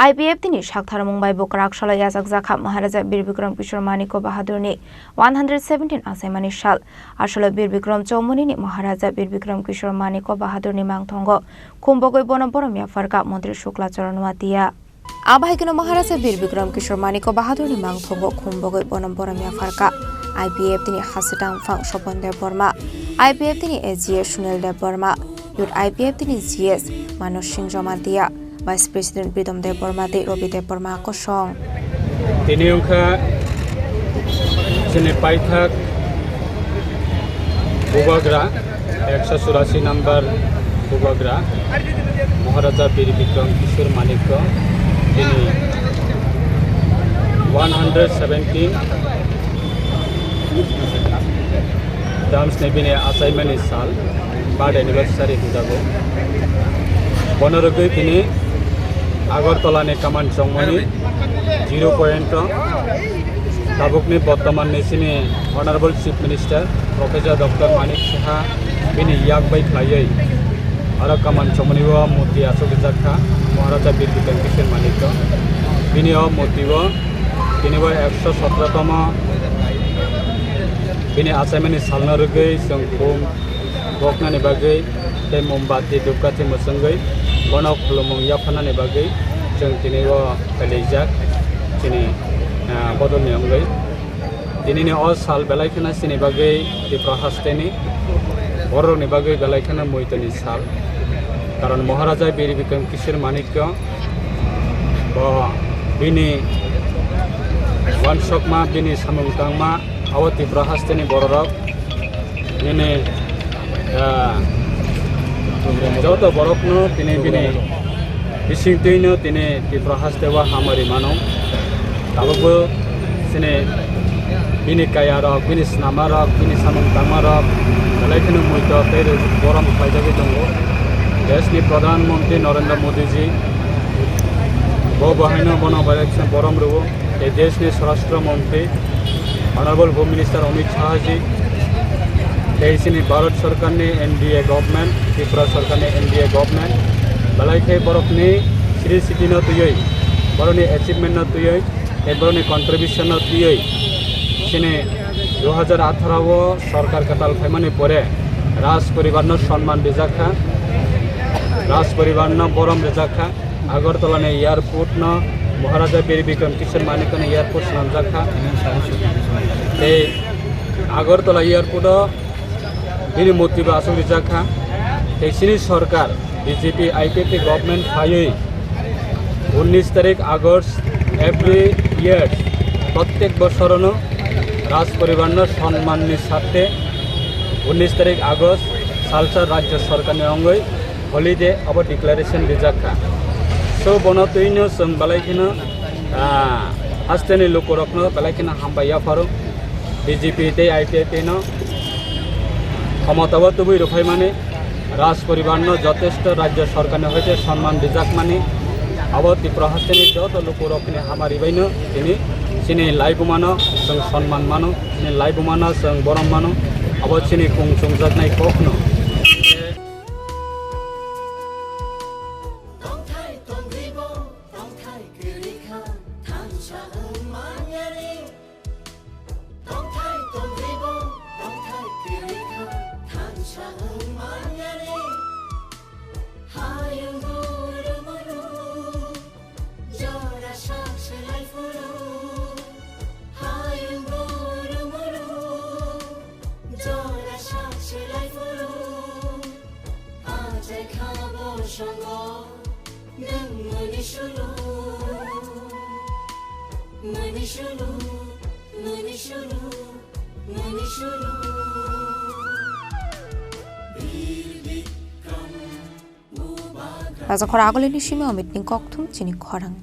IPF তিনি সাকথার মুম্বাই বকরাক সালে ইয়াজাক জাখা মহারাজা বীর বিক্রম কিশোর মানিক্য বাহাদুরনি 117 আসাইমানি সাল আসলে বীর বিক্রম চৌমুনিনি মহারাজা বীর বিক্রম কিশোর মানিক্য বাহাদুরনি মাংথঙ্গ কুম্ভগৈ বনবরমিয়া ফারকা মন্ত্রী শুক্লাচরণ ওয়াতিয়া আবাহিকনো মহারাজা বীর বিক্রম কিশোর মানিক্য বাহাদুরনি মাংথঙ্গ কুম্ভগৈ বনবরমিয়া ফারকা IPF তিনি হাসিটাং ফাং স্বপন দেব বর্মা IPF তিনি SGS সুনীল দেব বর্মা ইউট IPF তিনি GS মানস Singh Jamatia Vice President Pritam Dev Burma de Robi Dev Burma Kosong. Tini ungka sini paithak Bubagra 184 number Bubagra Maharaja Bir Bikram Kishore Manikko tini 117 Dams nebine assignment sal birth anniversary hudago Bonorogoi tini Agartala নে কামান Chaumoni 0 point দাবুকনি বর্তমান নেসিনি honourable chief minister professor doctor Manik Saha বিনি ইয়াক by খাইयै আর কামান চৌমনি ও মূর্তি আসক জাখা মহারাজা বীর বিক্রম কিশোর মানিক বিনি ও মূর্তি ও তিনি 117তম বিনি আসাইমানি সালনারগৈ সংকুম বকনানি বাগৈ তে মোমবাতি দুপকাতি মসঙ্গৈ Bonok Lomong Yapana ni bagai, jeng tini wo pelejak, tini bodol ni amgai. Tini ni all sal belai kena sini bagai di prahasta ni, borok ni bagai belai kena muita ni sal. Karon Maharaja Bir Bikram Kishore Manikko, bo bini wan shok ma bini samung tang ma awat di prahasta ni borok, ini যত বরকনো তিনি বিনে বিসিংতৈনো তিনি ত্রিপ্রহাস দেওয়া হামারি মানব তাবো সিনে বিনি কায়া rock বিনি স্নামা rock বিনি সামং তামা রক লাইখানে মইতো ফের গরম খাইজাগে দङ দেশনি প্রধানমন্ত্রী নরেন্দ্র মোদীজি বহাইনো বনবাইলেকশন বরম রব এই দেশনি স্বরাষ্ট্রমন্ত্রী honourable home minister Amit Shahji Ini Bharat Sarkar ne NDA government, Tripura Sarkar ne NDA government. Balai ke borok ni Sri City na tuyoi, borok ni achievement na tuyoi, borok ni contribution na tuyoi. Sini 2018 Sarkar katal khaimani pore Raj Paribar no সম্মান rijaka, Raj Paribar no borom rijaka, Agartala ne airport no Maharaja Bir Bikram Kishore Manikko ne airport namjaka. Ei Agartala airport ini motif asal dijaka, sini सरकार BJP IPF government file 19 तारीख अगस्त every year प्रत्येक बछरनो राज परिवारनो सम्माननि साथे 19 तारीख अगस्त salsa राज्य सरकारनि अंगै holiday अब declaration dijaka so बनतैनो जों बालायखिनो हास्तेनि लोकरकनो बालायखिनो हामबाया pharaoh BJP ते IPF नो ক্ষমতাবত বই রফাই মানে রাজ পরিবার যথেষ্ট রাজ্য সরকার হয়েছে সম্মান দিজাক মানে আবতি প্রহাসেনি যত লোক রক্ষণে হামারি বাইন তিনি চিনি লাইব মানো जों সম্মান মানো চিনি লাইব মানো जों বরম মানো আবত চিনি কুং সংজাক নাই কখনো Raja khora agoleni shime amit ning kokthum chini khorang